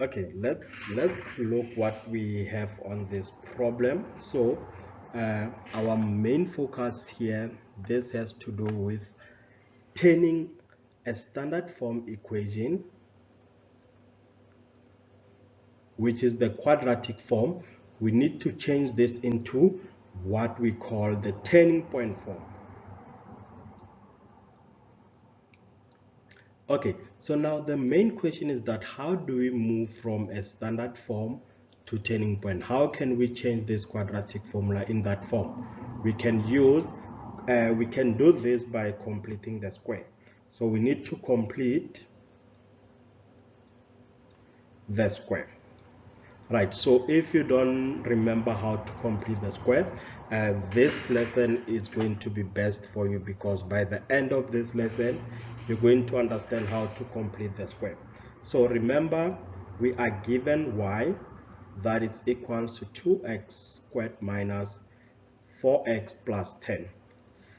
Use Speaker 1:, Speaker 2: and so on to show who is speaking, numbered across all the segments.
Speaker 1: Okay, let's look what we have on this problem. So our main focus here, this has to do with turning a standard form equation, which is the quadratic form. We need to change this into what we call the turning point form. Okay, so now the main question is that how do we move from a standard form to turning point? How can we change this quadratic formula in that form? We can do this by completing the square. So we need to complete the square. Right, so if you don't remember how to complete the square, this lesson is going to be best for you, because by the end of this lesson, you're going to understand how to complete the square. So remember, we are given y, that is equals to 2x squared minus 4x plus 10.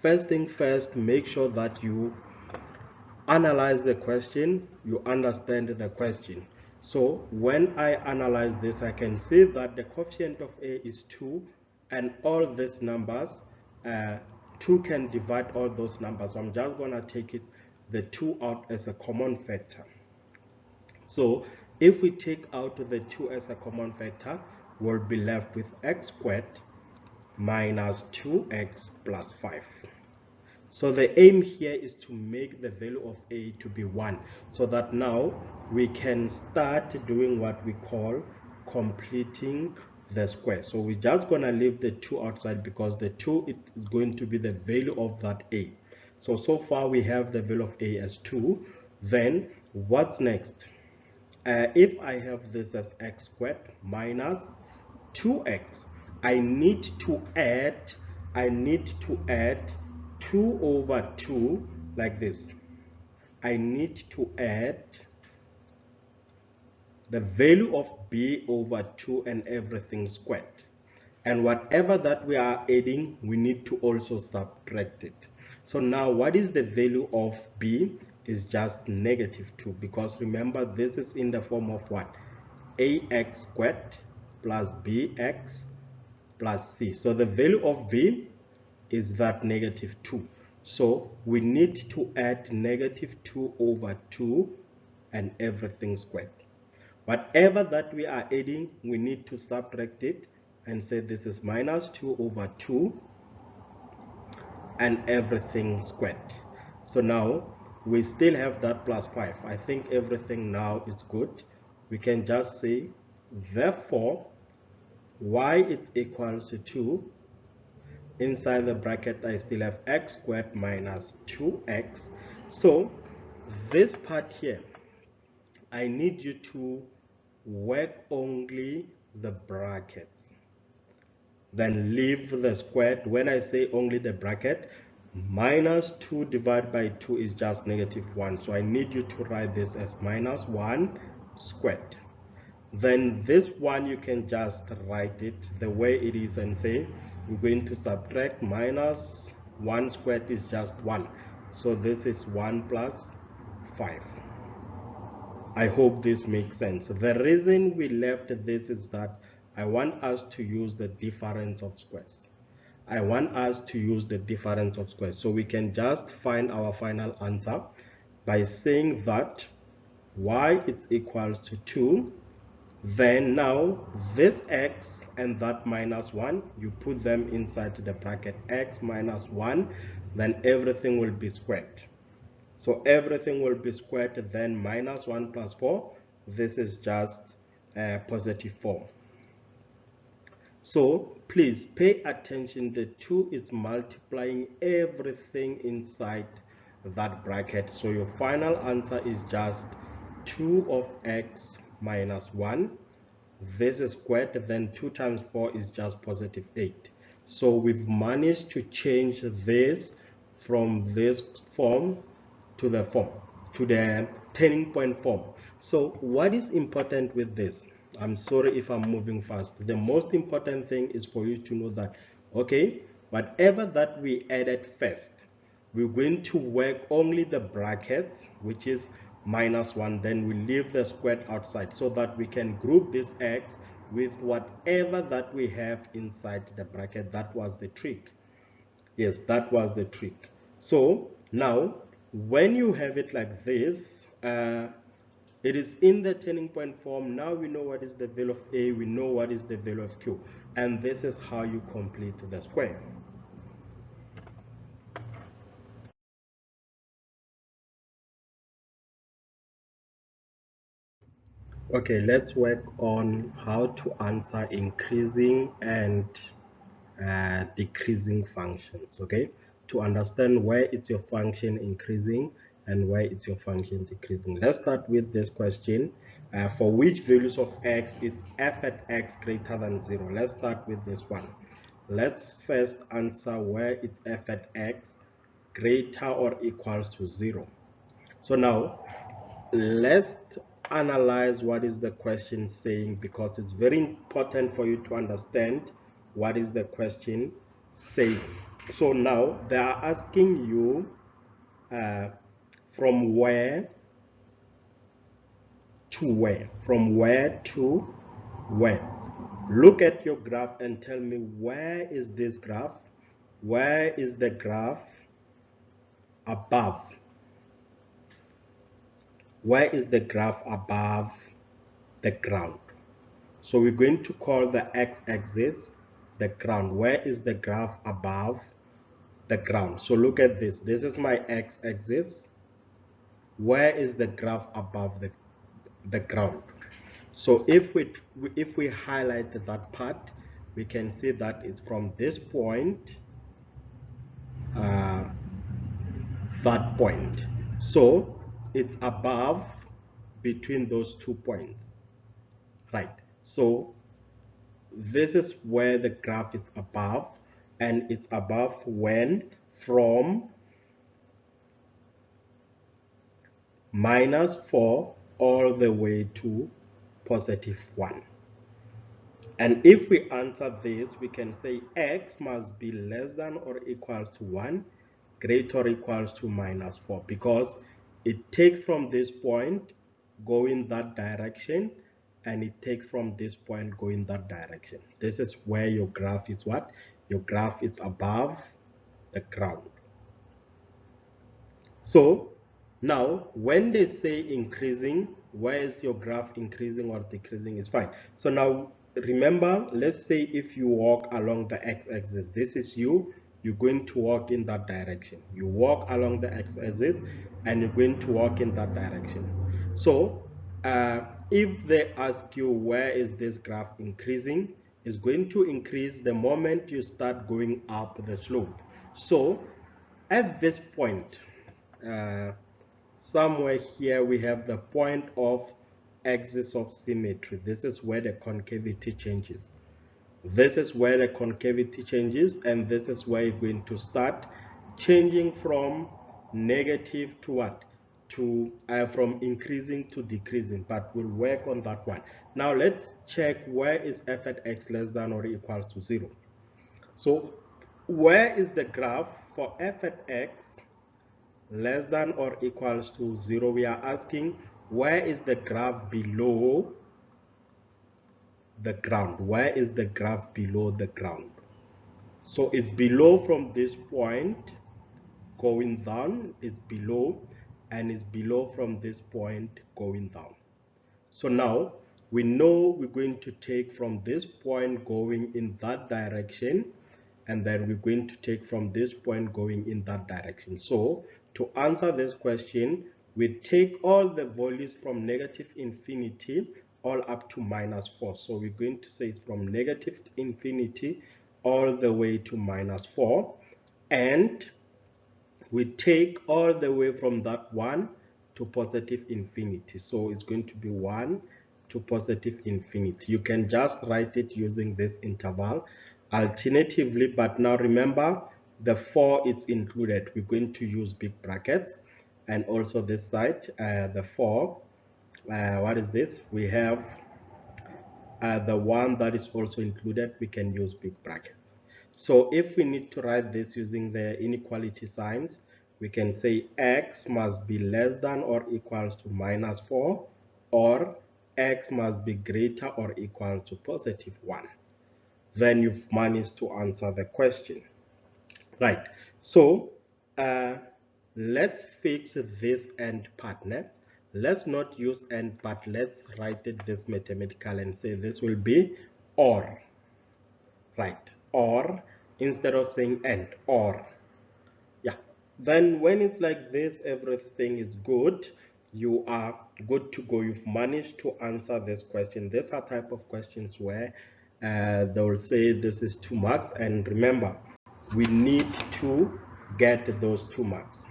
Speaker 1: First thing first, make sure that you analyze the question, you understand the question. So when I analyze this, I can see that the coefficient of a is 2, and all these numbers, 2 can divide all those numbers. So I'm just going to take the 2 out as a common factor. So if we take out the 2 as a common factor, we'll be left with x squared minus 2x plus 5. So the aim here is to make the value of a to be 1, so that now we can start doing what we call completing the square. So we're just going to leave the 2 outside, because the 2 is going to be the value of that a. So far we have the value of a as 2. Then what's next? If I have this as x squared minus 2x, I need to add 2 over 2 like this. I need to add the value of b over 2 and everything squared. And whatever that we are adding, we need to also subtract it. So now what is the value of b? Is just -2, because remember, this is in the form of what? Ax squared plus bx plus c. So the value of b is that -2. So we need to add -2 over 2 and everything squared. Whatever that we are adding, we need to subtract it and say this is -2 over 2 and everything squared. So now we still have that plus 5. I think everything now is good. We can just say, therefore, y is equals to 2. Inside the bracket, I still have x squared minus 2x. So this part here, I need you to work only the brackets, then leave the squared. When I say only the bracket, -2 divided by 2 is just -1. So I need you to write this as -1 squared. Then this one, you can just write it the way it is and say we're going to subtract -1 squared is just 1. So this is 1 plus 5. I hope this makes sense. The reason we left this is that I want us to use the difference of squares. I want us to use the difference of squares. So we can just find our final answer by saying that y is equals to 2. Then now this x and that -1, you put them inside the bracket, x minus 1, then everything will be squared. So everything will be squared, then -1 plus 4, this is just +4. So please pay attention, the 2 is multiplying everything inside that bracket. So your final answer is just 2 of x minus 1. This is squared, then 2 times 4 is just +8. So we've managed to change this from this form to the turning point form. So what is important with this? I'm sorry if I'm moving fast. The most important thing is for you to know that, okay, whatever that we added first, we're going to work only the brackets, which is minus 1, then we leave the squared outside so that we can group this x with whatever that we have inside the bracket. That was the trick. Yes, that was the trick. So now when you have it like this, it is in the turning point form. Now we know what is the value of a, we know what is the value of q, and this is how you complete the square. Okay, let's work on how to answer increasing and decreasing functions. Okay, to understand where it's your function increasing and where it's your function decreasing. Let's start with this question. For which values of x it's f at x greater than 0? Let's start with this one. Let's first answer where it's f at x greater or equals to 0. So now let's analyze what is the question saying, because it's very important for you to understand what is the question saying. So now they are asking you from where to where, from where to where. Look at your graph and tell me, where is this graph? Where is the graph above? Where is the graph above the ground? So we're going to call the x-axis the ground. Where is the graph above the ground? So look at this. This is my x-axis. Where is the graph above the ground? So if we highlight that part, we can see that it's from this point, that point. So it's above between those 2 points, right? So this is where the graph is above, and it's above when from -4 all the way to +1. And if we answer this, we can say x must be less than or equal to 1, greater or equals to -4, because it takes from this point going that direction, and it takes from this point going that direction. This is where your graph is what? Your graph is above the ground. So now when they say increasing, where is your graph increasing or decreasing is fine. So now remember, let's say if you walk along the x-axis, this is you're going to walk in that direction. You walk along the x-axis and you're going to walk in that direction. So if they ask you where is this graph increasing, it's going to increase the moment you start going up the slope. So at this point, somewhere here we have the point of axis of symmetry. This is where the concavity changes. This is where the concavity changes, and this is where you're going to start changing from negative to what? To from increasing to decreasing, but we'll work on that one. Now let's check where is f at x less than or equals to 0. So where is the graph for f at x less than or equals to 0? We are asking where is the graph below the ground? Where is the graph below the ground? So it's below from this point going down, it's below, and it's below from this point going down. So now we know we're going to take from this point going in that direction, and then we're going to take from this point going in that direction. So to answer this question, we take all the values from -infinity all up to -4. So we're going to say it's from -infinity all the way to -4, and we take all the way from that 1 to +infinity. So it's going to be 1 to +infinity. You can just write it using this interval alternatively, but now remember the 4 is included. We're going to use big brackets, and also this side, the 4, what is this? We have the one that is also included, we can use big brackets. So if we need to write this using the inequality signs, We can say x must be less than or equals to -4, or x must be greater or equal to +1. Then you've managed to answer the question. Right, so let's fix this end partner. Let's not use end, but let's write it this mathematical and say this will be or. Right, or instead of saying and, or. Yeah, then when it's like this, everything is good. You are good to go. You've managed to answer this question. These are type of questions where they will say this is 2 marks, and remember, we need to get those 2 marks.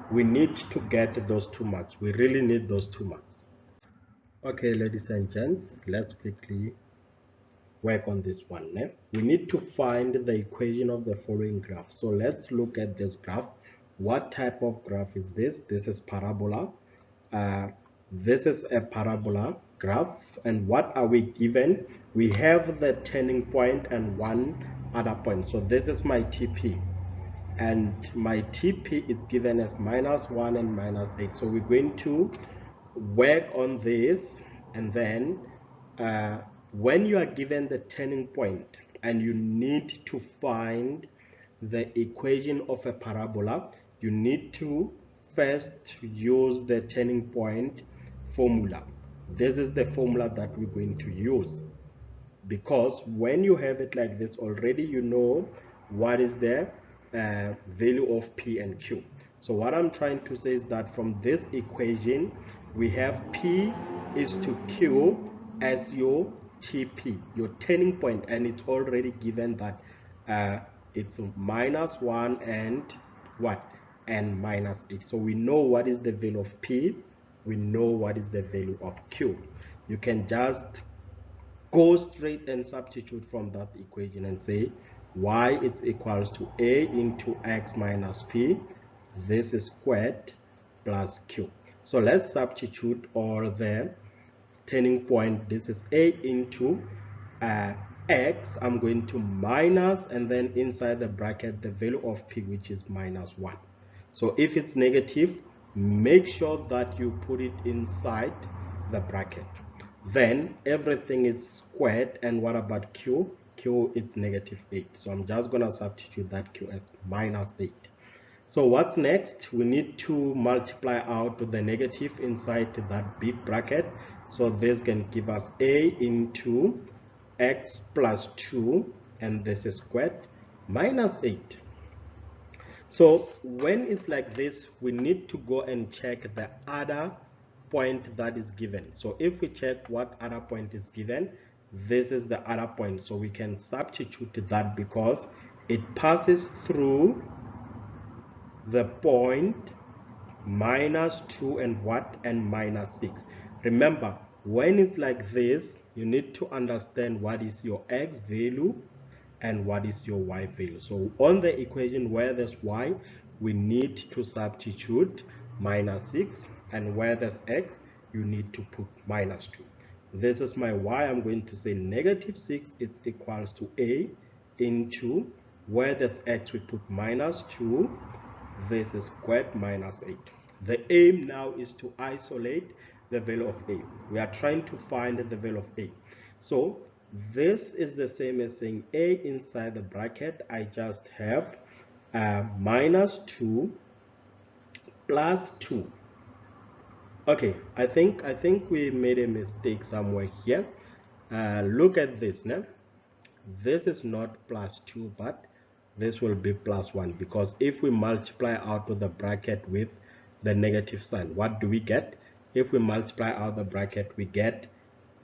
Speaker 1: We need to get those 2 marks. We really need those 2 marks. Okay, ladies and gents, let's quickly work on this one. We need to find the equation of the following graph. So let's look at this graph. What type of graph is this? This is parabola. This is a parabola graph, and what are we given? We have the turning point and one other point. So this is my TP, and my TP is given as -1 and -8. So we're going to work on this, and then when you are given the turning point and you need to find the equation of a parabola, you need to first use the turning point formula. This is the formula that we're going to use, because when you have it like this already, you know what is the value of P and Q. So what I'm trying to say is that from this equation, we have P is to Q as your TP, your turning point, and it's already given that it's -1 and what? And -8. So we know what is the value of P, we know what is the value of Q. You can just go straight and substitute from that equation and say y is equals to a into x minus p. This is squared plus q. So let's substitute all the turning point. This is a into x. I'm going to minus, and then inside the bracket the value of p, which is -1. So if it's negative, make sure that you put it inside the bracket. Then everything is squared, and what about q? Q is -8. So I'm just going to substitute that q as -8. So what's next? We need to multiply out the negative inside that big bracket. So this can give us a into x plus 2, and this is squared, -8. So when it's like this, we need to go and check the other point that is given. So if we check what other point is given, this is the other point. So we can substitute that because it passes through the point -2 and what? And -6. Remember, when it's like this, you need to understand what is your x value and what is your y value. So on the equation where there's y, we need to substitute -6, and where there's x, you need to put -2. This is my y. I'm going to say -6 is equals to a into, where there's x, we put -2. This is squared -8. The aim now is to isolate the value of a. We are trying to find the value of a. So this is the same as saying a inside the bracket. I just have -2 plus 2. Okay, I think we made a mistake somewhere here. Look at this now. This is not +2, but this will be +1, because if we multiply out of the bracket with the negative sign, what do we get? If we multiply out the bracket, we get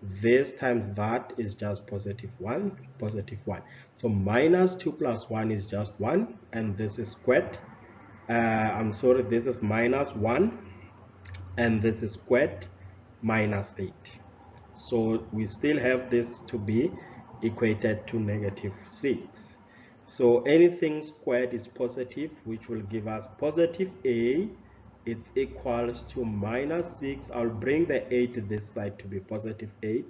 Speaker 1: this times that is just +1, +1. So -2 plus 1 is just 1, and this is squared. I'm sorry, this is -1, and this is squared -8. So we still have this to be equated to -6. So anything squared is positive, which will give us positive a. It's equals to -6. I'll bring the 8 this side to be +8.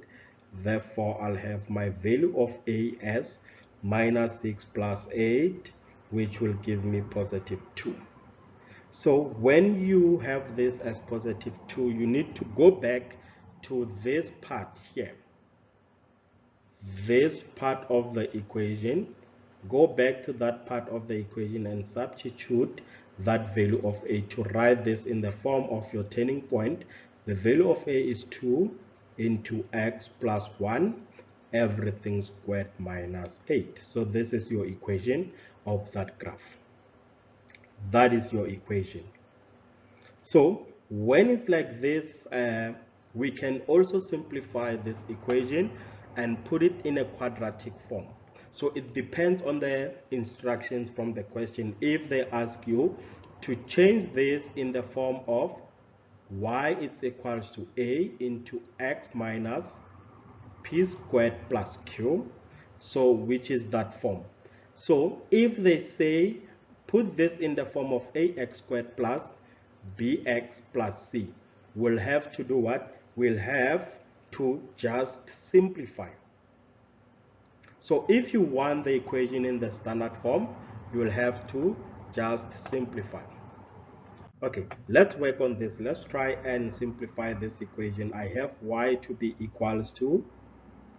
Speaker 1: Therefore, I'll have my value of a as -6 plus 8, which will give me +2. So when you have this as positive 2, you need to go back to this part here, this part of the equation. Go back to that part of the equation and substitute that value of a to write this in the form of your turning point. The value of a is 2 into x plus 1 everything squared minus 8. So this is your equation of that graph. That is your equation. So when it's like this, we can also simplify this equation and put it in a quadratic form. So it depends on the instructions from the question. If they ask you to change this in the form of y is equals to a into x minus p squared plus q, so which is that form. So if they say put this in the form of ax squared plus bx plus c, we'll have to do what? We'll have to just simplify. So if you want the equation in the standard form, you will have to just simplify. Okay, let's work on this. Let's try and simplify this equation. I have y to be equals to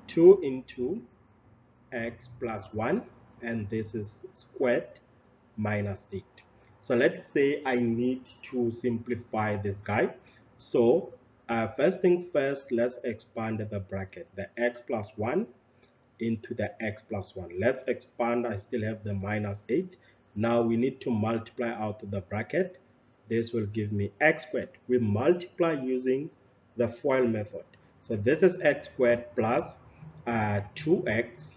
Speaker 1: 2 into x plus 1, and this is squared minus 8. So let's say I need to simplify this guy. So first thing first, let's expand the bracket, the x plus 1 into the x plus 1. Let's expand. I still have the minus 8. Now we need to multiply out the bracket. This will give me x squared. We multiply using the FOIL method. So this is x squared plus 2x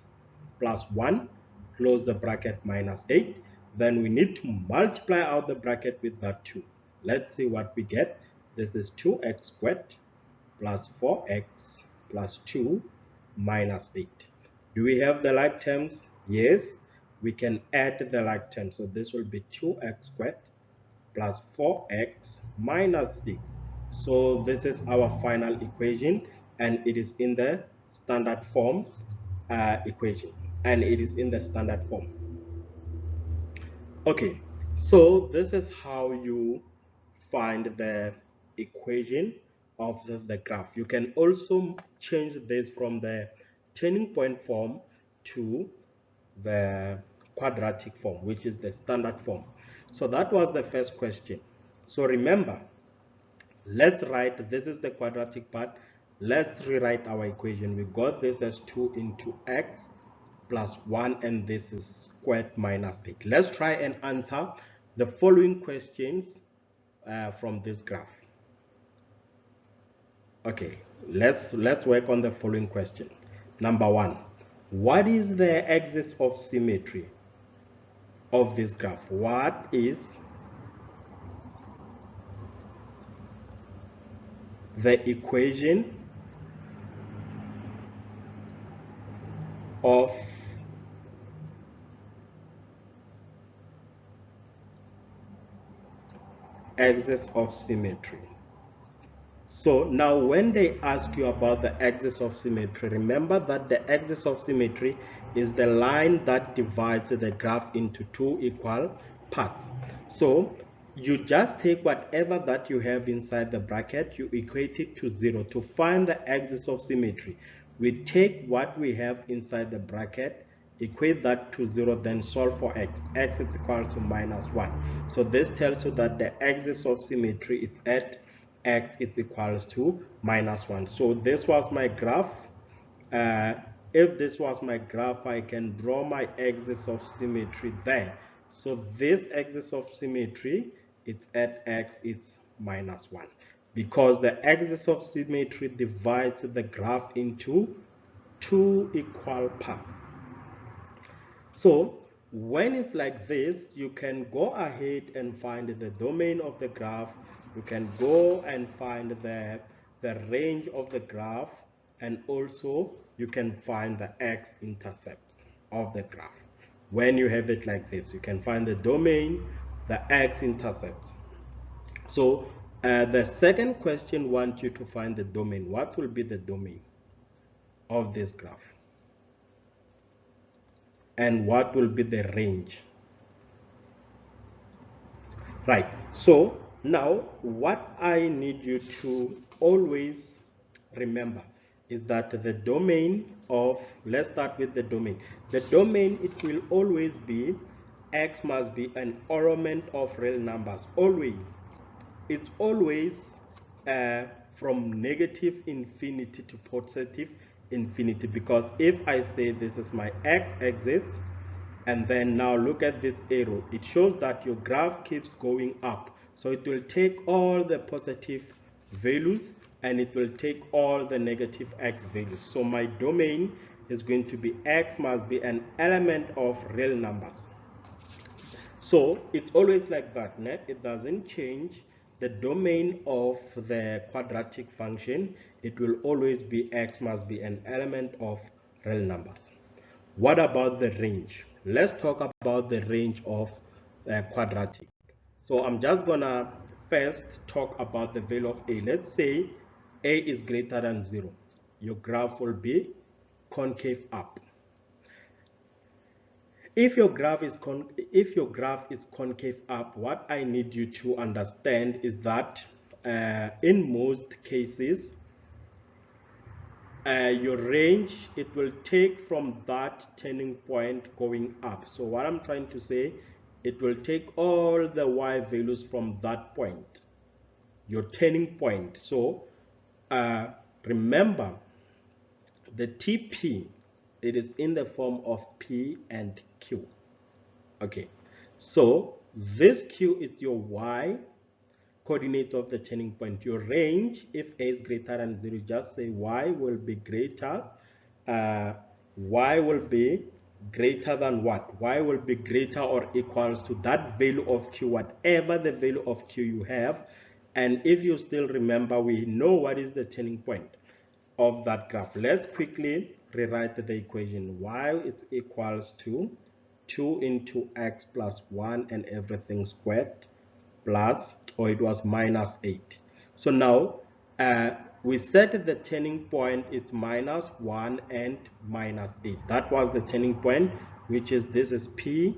Speaker 1: plus 1, close the bracket, minus 8. Then we need to multiply out the bracket with that 2. Let's see what we get. This is 2x squared plus 4x plus 2 minus 8. Do we have the like terms? Yes, we can add the like terms. So this will be 2x squared plus 4x minus 6. So this is our final equation, and it is in the standard form equation, and it is in the standard form. Okay, so this is how you find the equation of the graph. You can also change this from the turning point form to the quadratic form, which is the standard form. So that was the first question. So remember, let's write, this is the quadratic part. Let's rewrite our equation. We got this as 2 into x plus 1, and this is squared minus 8. Let's try and answer the following questions from this graph. Okay, let's work on the following question. Number 1, what is the axis of symmetry of this graph? What is the equation of axis of symmetry? So now when they ask you about the axis of symmetry, remember that the axis of symmetry is the line that divides the graph into two equal parts. So you just take whatever that you have inside the bracket, you equate it to 0. To find the axis of symmetry, we take what we have inside the bracket, equate that to 0, then solve for x. X is equal to minus 1. So this tells you that the axis of symmetry is at x is equals to minus 1. So this was my graph. If this was my graph, I can draw my axis of symmetry there. So this axis of symmetry, it's at x, it's minus 1. Because the axis of symmetry divides the graph into two equal parts. So when it's like this, you can go ahead and find the domain of the graph. You can go and find the range of the graph, and also you can find the x-intercept of the graph. When you have it like this, you can find the domain, the x-intercept. So the second question wants you to find the domain. What will be the domain of this graph? And what will be the range? Right. So now what I need you to always remember is that the domain of, let's start with the domain. The domain, it will always be, x must be an element of real numbers. Always. It's always from negative infinity to positive infinity, because if I say this is my x-axis, and then now look at this arrow, it shows that your graph keeps going up. So it will take all the positive values and it will take all the negative x values. So my domain is going to be x must be an element of real numbers. So it's always like that, né? It doesn't change. The domain of the quadratic function, it will always be x must be an element of real numbers. What about the range? Let's talk about the range of quadratic. So I'm just gonna first talk about the value of a. Let's say a is greater than 0. Your graph will be concave up. If your graph is concave up, what I need you to understand is that in most cases, your range, it will take from that turning point going up. So what I'm trying to say, it will take all the y values from that point, your turning point. So remember, the TP, it is in the form of P and Q. Okay, so this Q is your y coordinate of the turning point. Your range, if a is greater than 0, just say y will be greater, y will be greater than what? Y will be greater or equals to that value of q, whatever the value of q you have. And if you still remember, we know what is the turning point of that graph. Let's quickly rewrite the equation. Y is equals to 2 into x plus 1 and everything squared plus, or it was minus 8. So now we set the turning point, it's minus 1 and minus 8. That was the turning point, which is, this is P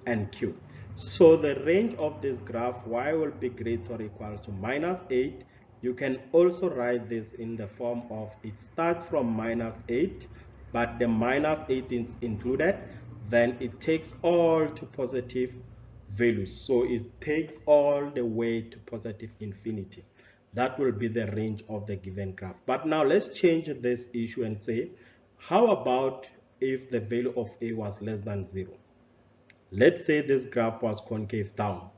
Speaker 1: and Q. So the range of this graph, y will be greater or equal to minus 8. You can also write this in the form of, it starts from minus 8, but the minus 8 is included, then it takes all to positive values. So it takes all the way to positive infinity. That will be the range of the given graph. But now let's change this issue and say, how about if the value of a was less than 0? Let's say this graph was concave down.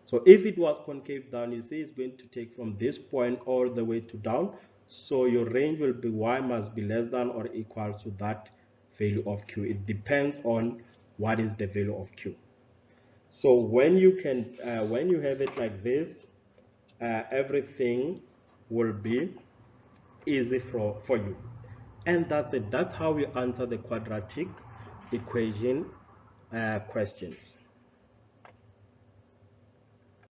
Speaker 1: So if it was concave down, you see it's going to take from this point all the way to down. So your range will be y must be less than or equal to that value of q. It depends on what is the value of q. So when you have it like this, everything will be easy for you. And that's it. That's how we answer the quadratic equation questions.